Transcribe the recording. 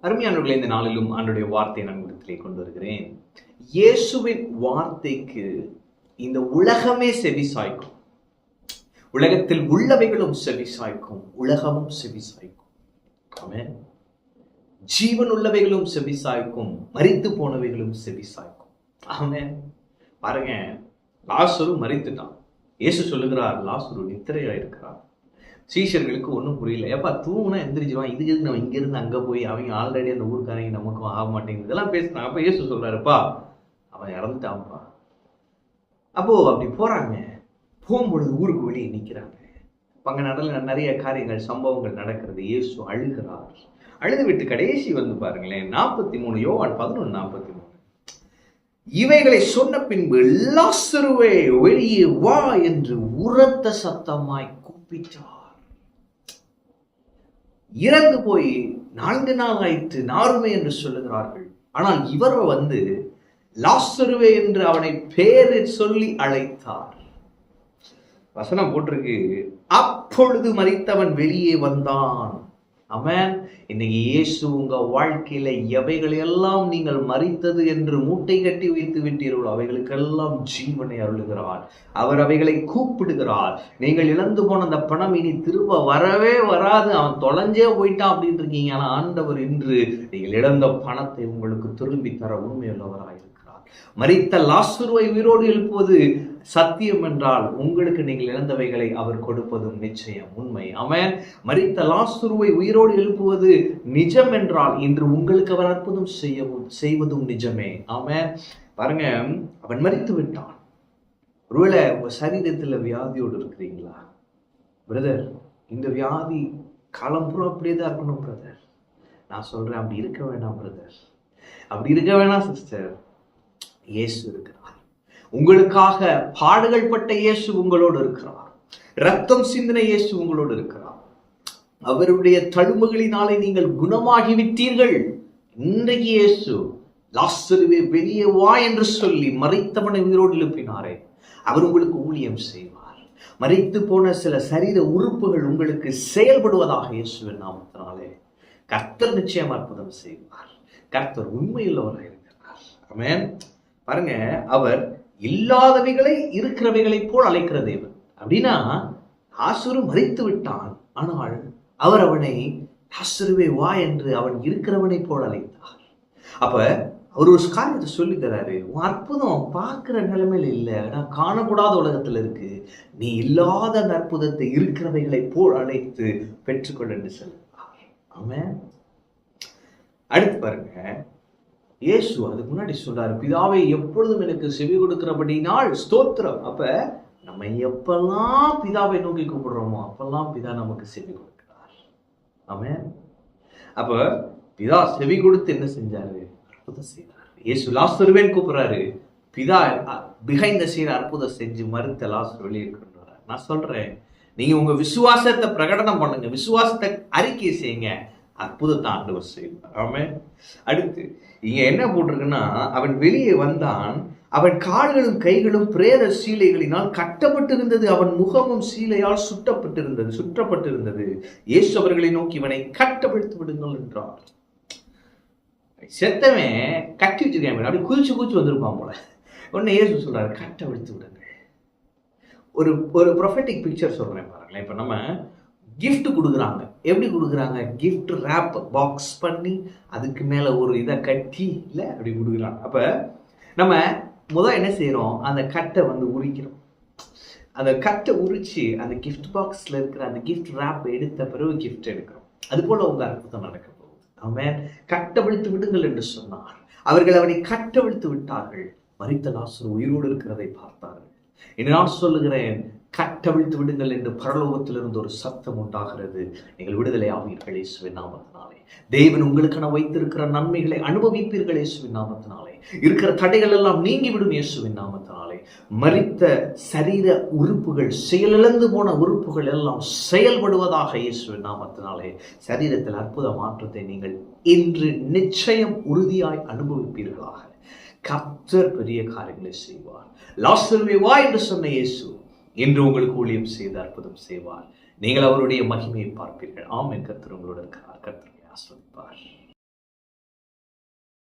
அருமையானவர்களே, இந்த நாளிலும் ஆண்டவருடைய வார்த்தையை நான் இடத்திலே கொண்டு வருகிறேன். இயேசுவின் வார்த்தைக்கு இந்த உலகமே செவி சாய்க்கும். உலகத்தில் உள்ளவைகளும் செவி சாய்க்கும், உலகமும் செவி சாய்க்கும். ஆமென். ஜீவன் உள்ளவைகளும் செவி சாய்க்கும், மரித்து போனவைகளும் செவி சாய்க்கும். ஆமென். பாருங்க, லாசரு மரித்துட்டான். இயேசு சொல்லுகிறார், லாசரு நித்திரையா இருக்கிறார். சீஷர்களுக்கு ஒன்றும் புரியல. எப்பா தூங்குனா எந்திரிச்சுவான், இதுக்கு நம்ம இங்கிருந்து அங்கே போய் அவங்க ஆல்ரெடி அந்த ஊருக்காரங்க நமக்கும் ஆக மாட்டேங்குது இதெல்லாம் பேசுனாங்க. அப்போ இயேசு சொல்றாருப்பா, அவன் இறந்துட்டான்ப்பா. அப்போ அப்படி போறாங்க. போகும்பொழுது ஊருக்கு வெளியே நிற்கிறாங்க. அங்கே நிறைய காரியங்கள் சம்பவங்கள் நடக்கிறது. இயேசு அழுகிறார். அழுது விட்டு கடைசி வந்து பாருங்களேன், 43 யோவான் 11:43. இவைகளை சொன்ன பின்பு லாசருவே வெளியே வா என்று உரத்த சத்தமாய் கூப்பிட்டார். இறந்து போய் 4 நாள் ஆயிற்று, நாருமே என்று சொல்லுகிறார்கள். ஆனால் இவர் வந்து லாசருவே என்று அவனை பேரை சொல்லி அழைத்தார். வசனம் போட்டிருக்கு, அப்பொழுது மரித்தவன் வெளியே வந்தான். ஆமென். இன்னைக்கு இயேசு உங்க வாழ்க்கையில எவைகளெல்லாம் நீங்கள் மரித்தது என்று மூட்டை கட்டி வைத்து விட்டீர்களோ அவைகளுக்கெல்லாம் ஜீவனை அருளுகிறார். அவர் அவைகளை கூப்பிடுகிறார். நீங்கள் இழந்து போன அந்த பணம் இனி திரும்ப வரவே வராது, அவன் தொலைஞ்சே போயிட்டான் அப்படின்னு இருக்கீங்க. ஆனால் ஆண்டவர் இன்று நீங்கள் இழந்த பணத்தை உங்களுக்கு திரும்பி தர உண்மையுள்ளவராயிருக்கிறார். மரித்த லாசருவை உயிரோடு எழுப்புவது சத்தியம் என்றால் உங்களுக்கு நீங்கள் இழந்தவைகளை அவர் கொடுப்பதும் நிச்சயம், உண்மை. ஆமென். மரித்த லாசருவை உயிரோடு எழுப்புவது நிஜம் என்றால் இன்று உங்களுக்கு அவர் அற்புதம் செய்வதும் நிஜமே. ஆமென். பாருங்க, அவன் மரித்து விட்டான். ஒருவேளை உங்க சரீரத்துல வியாதியோடு இருக்கிறீங்களா பிரதர்? இந்த வியாதி காலம்புறம் அப்படியே தான் இருக்கணும் பிரதர். நான் சொல்றேன், அப்படி இருக்க வேண்டாம் பிரதர், அப்படி இருக்க வேணாம் சிஸ்டர். இயேசு இருக்கிறார். உங்களுக்காக பாடுகள் பட்ட இயேசு உங்களோடு இருக்கிறார். ரத்தம் சிந்தின இயேசு உங்களோடு இருக்கிறார். அவருடைய தழும்புகளினாலே நீங்கள் குணமாகிவிட்டீர்கள். இன்றைக்கு இயேசு லாசருவே வெளியே வா என்று சொல்லி மரித்தவனை உயிரோடு எழுப்பினாரே, அவர் உங்களுக்கு ஊழியம் செய்வார். மரித்து போன சில சரீர உறுப்புகள் உங்களுக்கு செயல்படுவதாக இயேசுவின் நாமத்தினாலே கர்த்தர் நிச்சயம் அற்புதம் செய்வார். கர்த்தர் உண்மையுள்ளவராக இருக்கிறார். ஆமென். பாருங்க, அவர் இல்லாதவைகளை இருக்கிறவைகளை போல் அழைக்கிற தேவன். அப்படின்னா லாசரு மரித்து விட்டான், ஆனால் அவர் அவனை லாசருவே வா என்று அவன் இருக்கிறவனை போல் அழைத்தார். அப்ப அவர் ஒரு காரியத்தை சொல்லி தராரு, உன் அற்புதம் பார்க்கிற நிலைமையில இல்லை, நான் காணக்கூடாத உலகத்துல இருக்கு. நீ இல்லாத அந்த அற்புதத்தை இருக்கிறவைகளை போல் அழைத்து பெற்றுக்கொள் என்று சொல்லுவார். ஆமென். அடுத்து பாருங்க, இயேசு அதுக்கு முன்னாடி சொல்றாரு, பிதாவை எப்பொழுதும் எனக்கு செவி கொடுக்கிறபடினால் ஸ்தோத்திரம். அப்ப நம்ம எப்பெல்லாம் பிதாவை நோக்கி கூப்பிடுறோமோ அப்பெல்லாம் பிதா நமக்கு செவி கொடுக்கிறார். ஆமென். அப்ப பிதா செவி கொடுத்து என்ன செஞ்சாரு? அற்புதம் செய்தார். இயேசு லாசருவேன்னு கூப்பிடுறாரு, பிதா பிஹைண்ட் த சீன் அற்புதம் செஞ்சு மறுத்த லாசரு வெளியே கொண்டு வர்றாரு. நான் சொல்றேன், நீங்க உங்க விசுவாசத்தை பிரகடனம் பண்ணுங்க, விசுவாசத்தை அறிக்கை செய்யுங்க, அற்புதத்தை ஆண்டவர் செய்வார். ஆமென். அடுத்து இங்க என்ன போட்டிருக்குன்னா, அவன் வெளியே வந்தான், அவன் கால்களும் கைகளும் பிரேத சீலைகளினால் கட்டப்பட்டிருந்தது, அவன் முகமும் சீலையால் சுற்றப்பட்டிருந்தது. இயேசு அவர்களை நோக்கி இவனை கட்டவிழ்த்து விடுங்கள் என்றார். செத்தவன் கட்டி வச்சிருக்கேன், அப்படி குதிச்சு வந்திருப்பான் போல. உடனே இயேசு சொல்றாரு, கட்டவிழ்த்து விடுங்கள். ஒரு ப்ரொஃபெட்டிக் பிக்சர் சொல்றேன் பாருங்களேன். இப்ப நம்ம கிஃப்ட் கொடுக்குறாங்க. எப்படி கொடுக்குறாங்க? கிஃப்ட் ரேப் பாக்ஸ் பண்ணி அதுக்கு மேலே ஒரு இதை கட்டி இல்லை அப்படி கொடுக்குறாங்க. அப்போ நம்ம முதல் என்ன செய்கிறோம்? அந்த கட்டை வந்து உரிக்கிறோம். அந்த கட்டை உரித்து அந்த கிஃப்ட் பாக்ஸில் இருக்கிற அந்த கிஃப்ட் ரேப் எடுத்த பிறகு கிஃப்ட் எடுக்கிறோம். அது போல் உங்கள் அற்புதம் நடக்க போகுது. ஆமென். கட்டவிழ்த்து விடுங்கள் என்று சொன்னார். அவர்கள் அவனை கட்டவிழ்த்து விட்டார்கள். மரித்த லாசரு உயிரோடு இருக்கிறதை பார்த்தார்கள். இனி நான் சொல்லுகிறேன், கட்டவிழ்த்து விடுங்கள் என்று பரலோகத்திலிருந்து ஒரு சத்தம் உண்டாகிறது. நீங்கள் விடுதலை ஆவீர்கள் இயேசுவின் நாமத்தினாலே. தேவன் உங்களுக்கான வைத்திருக்கிற நன்மைகளை அனுபவிப்பீர்கள் இயேசுவின் நாமத்தினாலே. இருக்கிற தடைகள் எல்லாம் நீங்கிவிடும் இயேசுவின் நாமத்தினாலே. மரித்த சரீர உறுப்புகள், செயலிழந்து போன உறுப்புகள் எல்லாம் செயல்படுவதாக இயேசுவின் நாமத்தினாலே. சரீரத்தில் அற்புத மாற்றத்தை நீங்கள் இன்று நிச்சயம் உறுதியாய் அனுபவிப்பீர்களாக. கர்த்தர் பெரிய காரியங்களை செய்வார். லாசருவே வா என்று சொன்ன இயேசு இன்று உங்களுக்கு ஊழியம் செய்து அற்புதம் செய்வார். நீங்கள் அவருடைய மகிமையை பார்ப்பீர்கள். ஆமென். கர்த்தர் உங்களோடு இருக்கிறார். கர்த்தரை ஆசீர்வதிப்பார்.